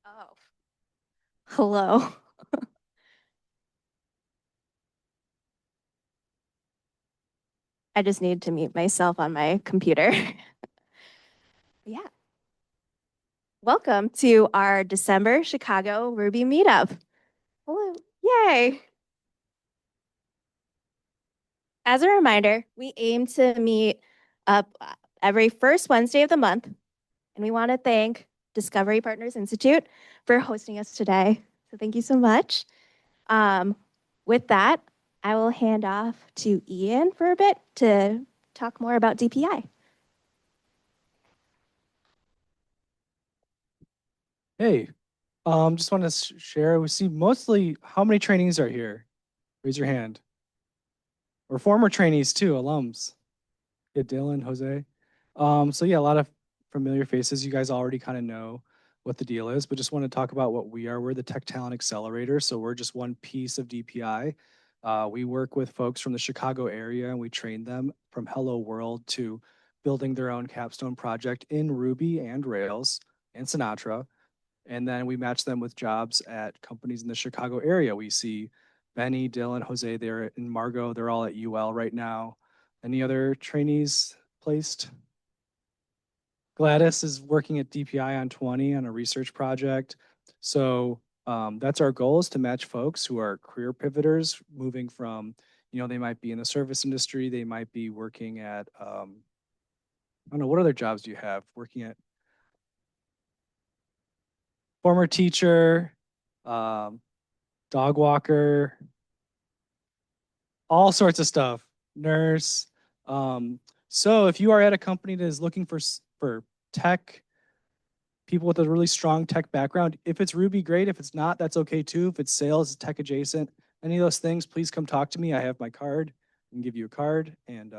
Oh, hello. I just need to mute myself on my computer. Yeah. Welcome to our December Chicago Ruby Meetup. Hello. Yay. As a reminder, we aim to meet up every first Wednesday of the month, and we want to thank Discovery Partners Institute for hosting us today. So thank you so much. With that, I will hand off to Ian for a bit to talk more about DPI. Hey, just want to share. We see mostly how many trainees are here? Raise your hand. Or former trainees too, alums. Yeah, Dylan, Jose. So yeah, a lot of familiar faces. You guys already kind of know what the deal is, but just want to talk about what we are. We're the Tech Talent Accelerator, so we're just one piece of DPI. We work with folks from the Chicago area, and we train them from Hello World to building their own capstone project in Ruby and Rails and Sinatra. And then we match them with jobs at companies in the Chicago area. We see Benny, Dylan, Jose, they're in Margot. They're all at UL right now. Any other trainees placed? Gladys is working at DPI on 20 on a research project. So that's our goal, is to match folks who are career pivoters, moving from, they might be in the service industry. They might be working at, I don't know, what other jobs do you have? Working at former teacher, dog walker, all sorts of stuff, nurse. So if you are at a company that is looking for tech, people with a really strong tech background, if it's Ruby, great. If it's not, that's okay too. If it's sales, tech adjacent, any of those things, please come talk to me. I have my card. I can give you a card, and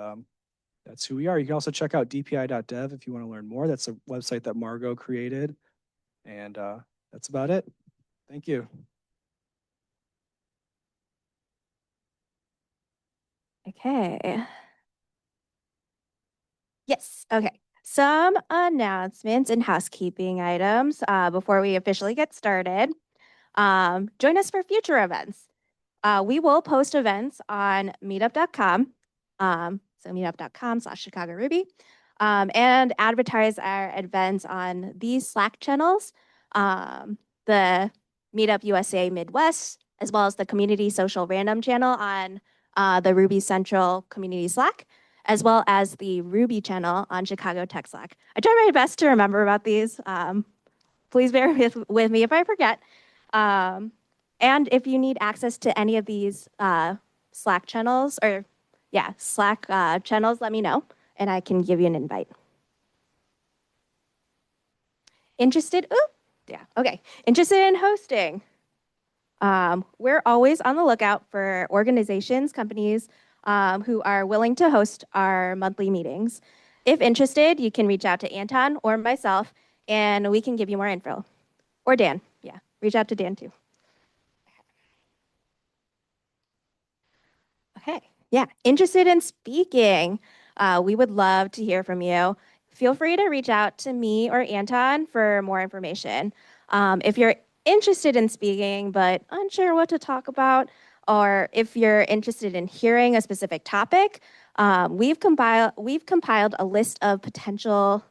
that's who we are. You can also check out dpi.dev if you want to learn more. That's a website that Margot created, and that's about it. Thank you. Okay. Yes, okay. Some announcements and housekeeping items before we officially get started. Join us for future events. We will post events on meetup.com, so meetup.com/ChicagoRuby, and advertise our events on these Slack channels, the Meetup USA Midwest, as well as the Community Social Random channel on the Ruby Central Community Slack, as well as the Ruby channel on Chicago Tech Slack. I try my best to remember about these. Please bear with me if I forget. And if you need access to any of these Slack channels, Slack channels, let me know, and I can give you an invite. Interested? Ooh, yeah, okay. Interested in hosting? We're always on the lookout for organizations, companies who are willing to host our monthly meetings. If interested, you can reach out to Anton or myself, and we can give you more info. Or Dan, yeah, reach out to Dan too. Okay, yeah, interested in speaking? We would love to hear from you. Feel free to reach out to me or Anton for more information. If you're interested in speaking but unsure what to talk about, or if you're interested in hearing a specific topic, we've compiled a list of potential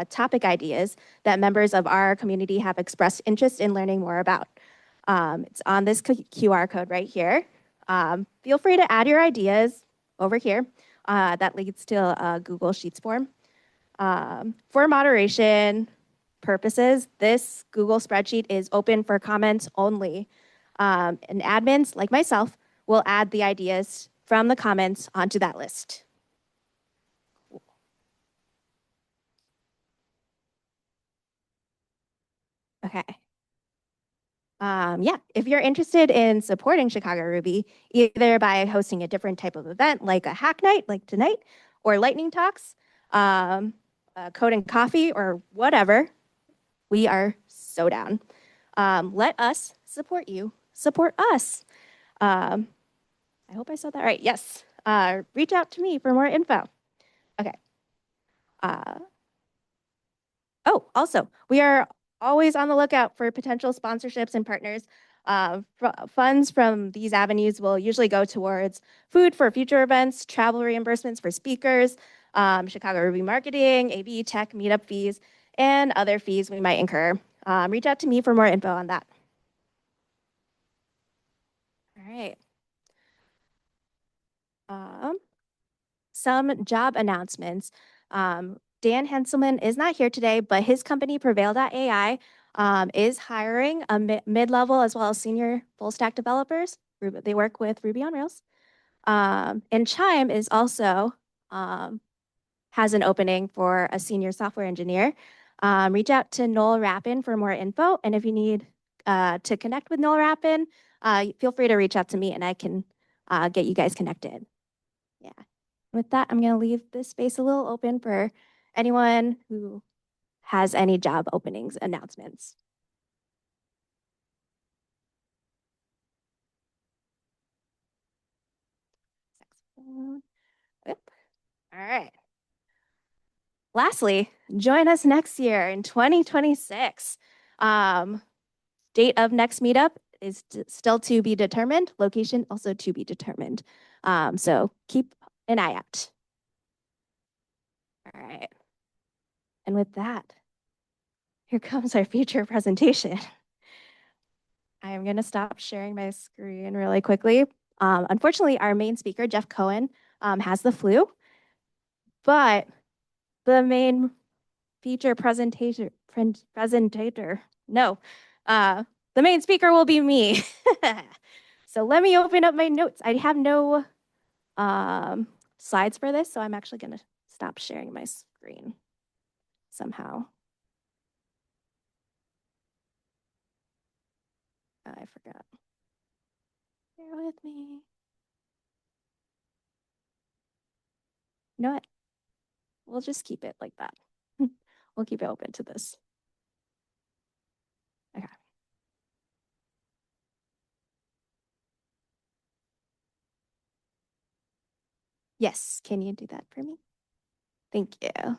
topic ideas that members of our community have expressed interest in learning more about. It's on this QR code right here. Feel free to add your ideas over here. That leads to a Google Sheets form. For moderation purposes, this Google spreadsheet is open for comments only. And admins, like myself, will add the ideas from the comments onto that list. Okay. Yeah, if you're interested in supporting Chicago Ruby, either by hosting a different type of event like a hack night like tonight, or lightning talks, code and coffee, or whatever, we are so down. Let us support you. Support us. I hope I said that right. Yes. Reach out to me for more info. Okay. Oh, also, we are always on the lookout for potential sponsorships and partners. Funds from these avenues will usually go towards food for future events, travel reimbursements for speakers, ChicagoRuby marketing, AV tech, meetup fees, and other fees we might incur. Reach out to me for more info on that. All right. Some job announcements. Dan Henselman is not here today, but his company, Prevail.ai, is hiring a mid-level as well as senior full-stack developers. They work with Ruby on Rails. And Chime is also has an opening for a senior software engineer. Reach out to Noel Rappin for more info. And if you need to connect with Noel Rappin, feel free to reach out to me and I can get you guys connected. Yeah. With that, I'm going to leave this space a little open for anyone who has any job openings announcements. Yep. All right. Lastly, join us next year in 2026. Date of next meetup is still to be determined. Location also to be determined. So keep an eye out. All right. And with that, here comes our feature presentation. I am going to stop sharing my screen really quickly. Unfortunately, our main speaker, Jeff Cohen, has the flu, but the main feature presentator, the main speaker will be me. So let me open up my notes. I have no slides for this, so I'm actually going to stop sharing my screen somehow. I forgot. Bear with me. You know what? We'll just keep it like that. We'll keep it open to this. Okay. Yes, can you do that for me? Thank you. All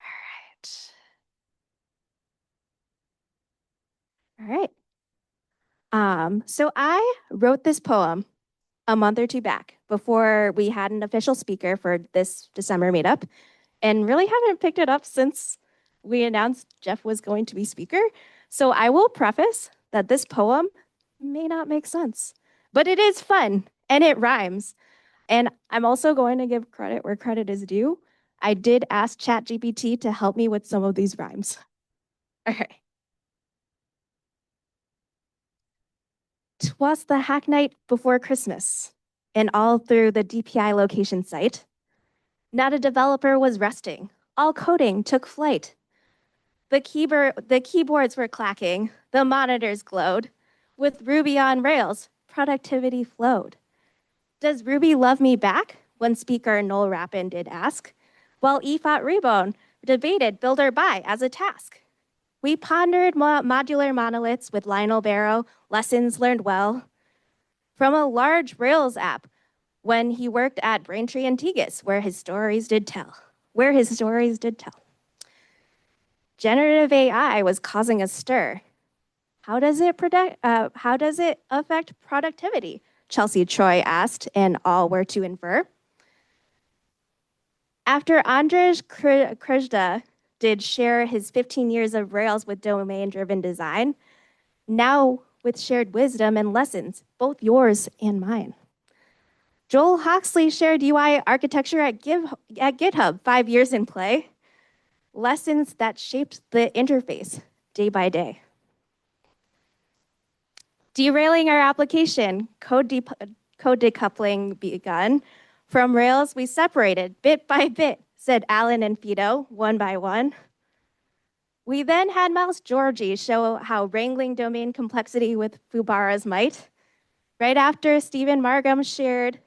right. All right. So I wrote this poem a month or two back before we had an official speaker for this December meetup, and really haven't picked it up since we announced Jeff was going to be speaker. So I will preface that this poem may not make sense, but it is fun and it rhymes. And I'm also going to give credit where credit is due. I did ask ChatGPT to help me with some of these rhymes. All right. 'Twas the hack night before Christmas, and all through the DPI location site, not a developer was resting. All coding took flight. The keyboards were clacking, the monitors glowed. With Ruby on Rails, productivity flowed. Does Ruby love me back? One speaker, Noel Rappin, did ask, while EFOT Rebone debated build or buy as a task. We pondered modular monoliths with Lionel Barrow, lessons learned well from a large Rails app when he worked at Braintree and Tegas, where his stories did tell. Generative AI was causing a stir. How does it affect productivity? Chelsea Troy asked, and all were to infer. After Andrzej Krzyzda did share his 15 years of Rails with domain-driven design, now with shared wisdom and lessons, both yours and mine. Joel Hoxley shared UI architecture at GitHub, 5 years in play. Lessons that shaped the interface day by day. Derailing our application, code decoupling begun. From Rails, we separated bit by bit, said Alan and Fido, one by one. We then had Mouse Georgie show how wrangling domain complexity with Fubara's might. Right after Stephen Margam shared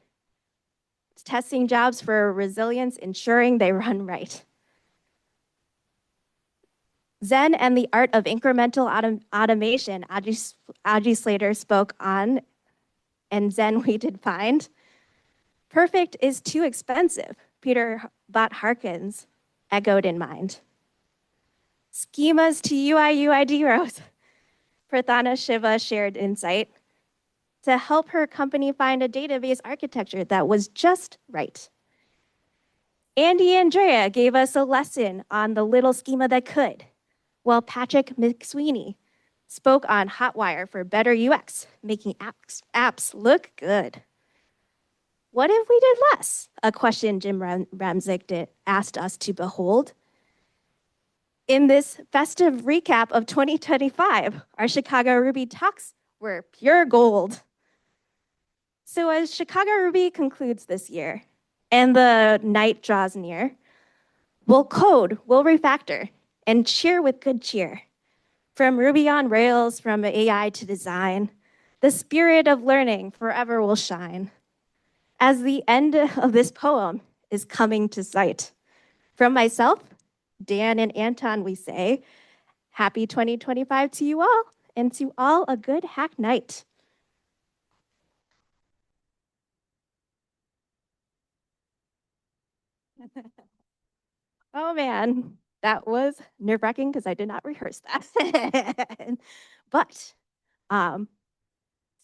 testing jobs for resilience, ensuring they run right. Zen and the art of incremental automation, Aji Slater spoke on, and Zen we did find. Perfect is too expensive, Peter Bot Harkins echoed in mind. Schemas to UI UID rows. Prathana Shiva shared insight to help her company find a database architecture that was just right. Andy Andrea gave us a lesson on the little schema that could, while Patrick McSweeney spoke on Hotwire for better UX, making apps look good. What if we did less? A question Jim Ramzik asked us to behold. In this festive recap of 2025, our ChicagoRuby talks were pure gold. So as ChicagoRuby concludes this year and the night draws near, we'll code, we'll refactor, and cheer with good cheer. From Ruby on Rails, from AI to design, the spirit of learning forever will shine. As the end of this poem is coming to sight, from myself, Dan, and Anton, we say, happy 2025 to you all, and to all a good hack night. Oh man, that was nerve-wracking because I did not rehearse that. But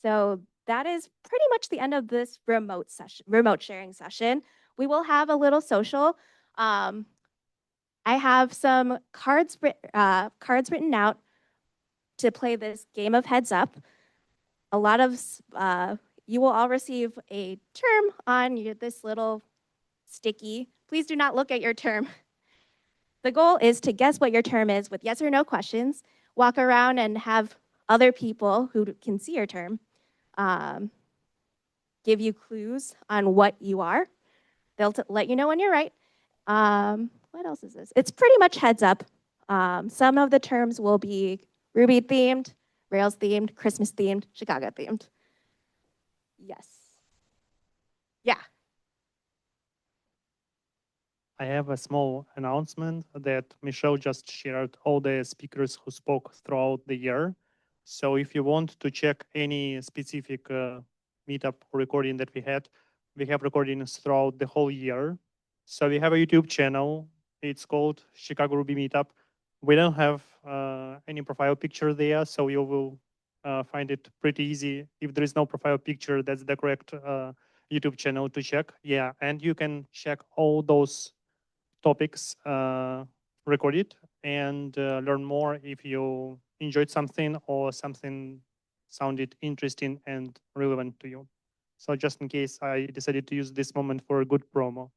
so that is pretty much the end of this remote sharing session. We will have a little social. I have some cards written out to play this game of heads up. A lot of you will all receive a term on this little sticky. Please do not look at your term. The goal is to guess what your term is with yes or no questions, walk around and have other people who can see your term give you clues on what you are. They'll let you know when you're right. What else is this? It's pretty much heads up. Some of the terms will be Ruby themed, Rails themed, Christmas themed, Chicago themed. Yes. Yeah. I have a small announcement that Michelle just shared all the speakers who spoke throughout the year. So if you want to check any specific meetup recording that we have recordings throughout the whole year. So we have a YouTube channel. It's called ChicagoRuby Meetup. We don't have any profile picture there, so you will find it pretty easy. If there is no profile picture, that's the correct YouTube channel to check. Yeah, and you can check all those topics recorded and learn more if you enjoyed something or something sounded interesting and relevant to you. So just in case, I decided to use this moment for a good promo.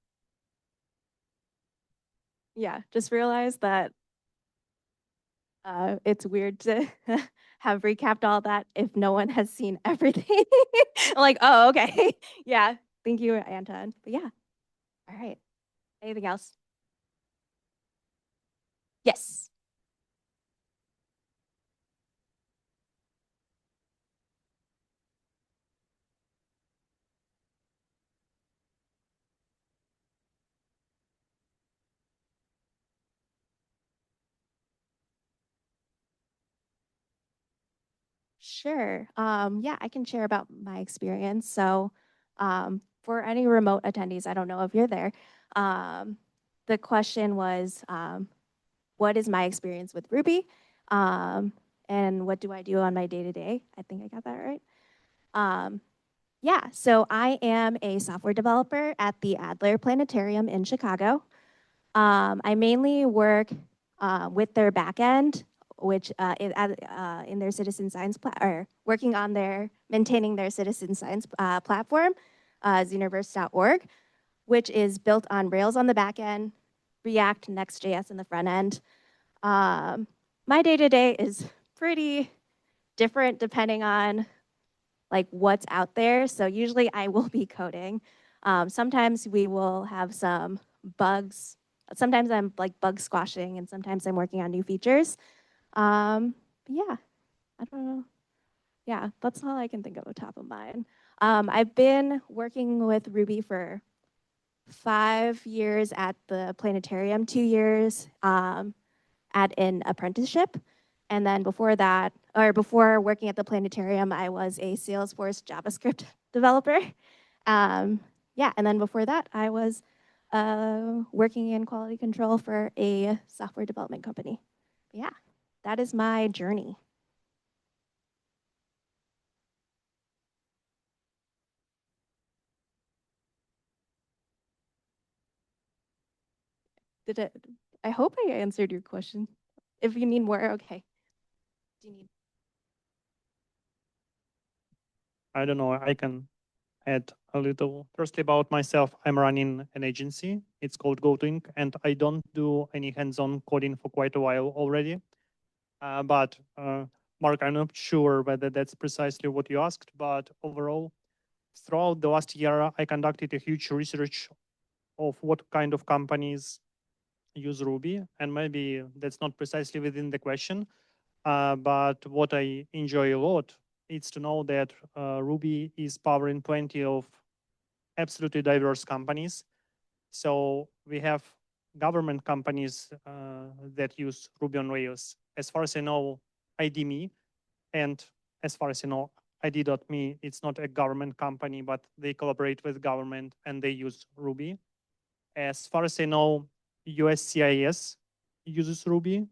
Yeah, just realize that it's weird to have recapped all that if no one has seen everything. I'm like, oh, okay. Yeah, thank you, Anton. But yeah, all right. Anything else? Yes. Sure. Yeah, I can share about my experience. So, for any remote attendees, I don't know if you're there. The question was, what is my experience with Ruby? And what do I do on my day-to-day? I think I got that right. Yeah, so I am a software developer at the Adler Planetarium in Chicago. I mainly work with their backend, which in their citizen science or working on maintaining their citizen science platform, Xuniverse.org, which is built on Rails on the backend, React, Next.js in the front end. My day-to-day is pretty different depending on like what's out there. So usually I will be coding. Sometimes we will have some bugs. Sometimes I'm like bug squashing, and sometimes I'm working on new features. Yeah, I don't know. Yeah, that's all I can think of on top of mind. I've been working with Ruby for 5 years at the planetarium, 2 years at an apprenticeship. And then before that, or before working at the planetarium, I was a Salesforce JavaScript developer. Yeah, and then before that, I was working in quality control for a software development company. Yeah, that is my journey. Did it? I hope I answered your question. If you need more, okay. Do you need? I don't know, I can add a little. Firstly, about myself, I'm running an agency. It's called Gotoinc, and I don't do any hands-on coding for quite a while already. But Mark, I'm not sure whether that's precisely what you asked, but overall, throughout the last year, I conducted a huge research of what kind of companies use Ruby, and maybe that's not precisely within the question, but what I enjoy a lot is to know that Ruby is powering plenty of absolutely diverse companies. So we have government companies that use Ruby on Rails. As far as I know, ID.me, and as far as I know, ID.me, it's not a government company, but they collaborate with government and they use Ruby. As far as I know, USCIS uses Ruby.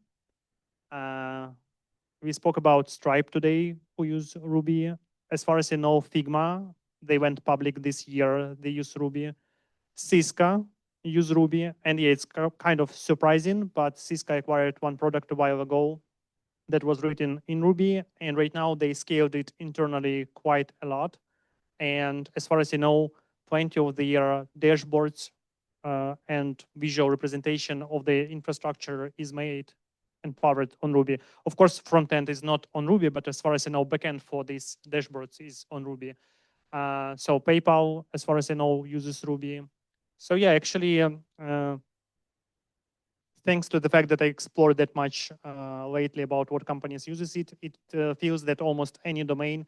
We spoke about Stripe today, who use Ruby. As far as I know, Figma, they went public this year, they use Ruby. Cisco use Ruby, and yeah, it's kind of surprising, but Cisco acquired one product a while ago that was written in Ruby, and right now they scaled it internally quite a lot. And as far as I know, plenty of the dashboards and visual representation of the infrastructure is made and powered on Ruby. Of course, front end is not on Ruby, but as far as I know, backend for these dashboards is on Ruby. So PayPal, as far as I know, uses Ruby. So yeah, actually, thanks to the fact that I explored that much lately about what companies uses it, it feels that almost any domain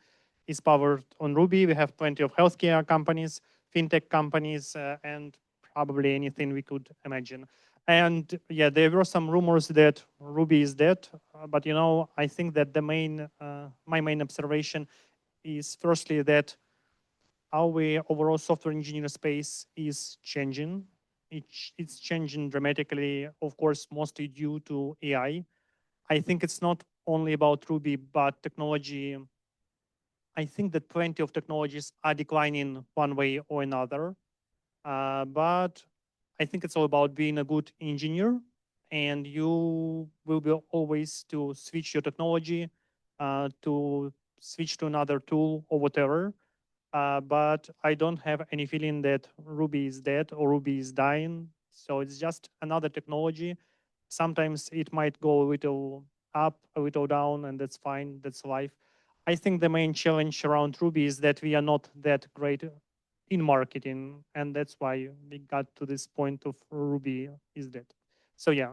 is powered on Ruby. We have plenty of healthcare companies, fintech companies, and probably anything we could imagine. And yeah, there were some rumors that Ruby is dead, but you know, I think that the my main observation is firstly that our overall software engineering space is changing. It's changing dramatically, of course, mostly due to AI. I think it's not only about Ruby, but technology. I think that plenty of technologies are declining one way or another. But I think it's all about being a good engineer, and you will be always to switch your technology, to switch to another tool or whatever. But I don't have any feeling that Ruby is dead or Ruby is dying. So it's just another technology. Sometimes it might go a little up, a little down, and that's fine. That's life. I think the main challenge around Ruby is that we are not that great in marketing, and that's why we got to this point of Ruby is dead. So yeah,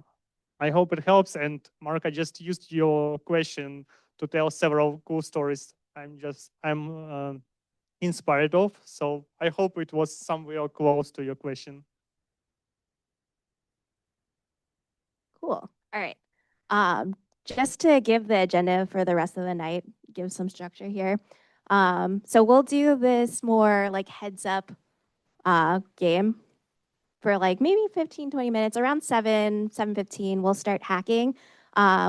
I hope it helps. And Mark, I just used your question to tell several cool stories. I'm inspired of. So I hope it was somewhere close to your question. Cool. All right. Just to give the agenda for the rest of the night, give some structure here. So we'll do this more like heads up game for like maybe 15, 20 minutes. Around 7:15, we'll start hacking.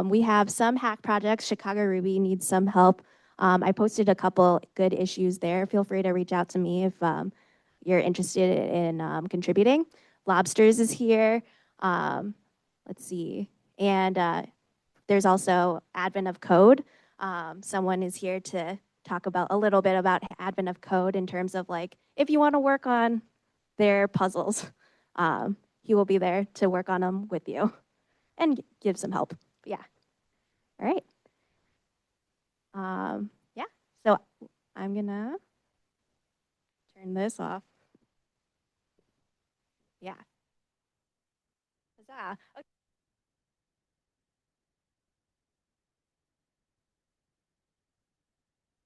We have some hack projects. ChicagoRuby needs some help. I posted a couple good issues there. Feel free to reach out to me if you're interested in contributing. Lobsters is here. Let's see. And there's also Advent of Code. Someone is here to talk about a little bit about Advent of Code in terms of like if you want to work on their puzzles, he will be there to work on them with you and give some help. But yeah. All right. Yeah. So I'm gonna turn this off. Yeah. Huzzah. Okay.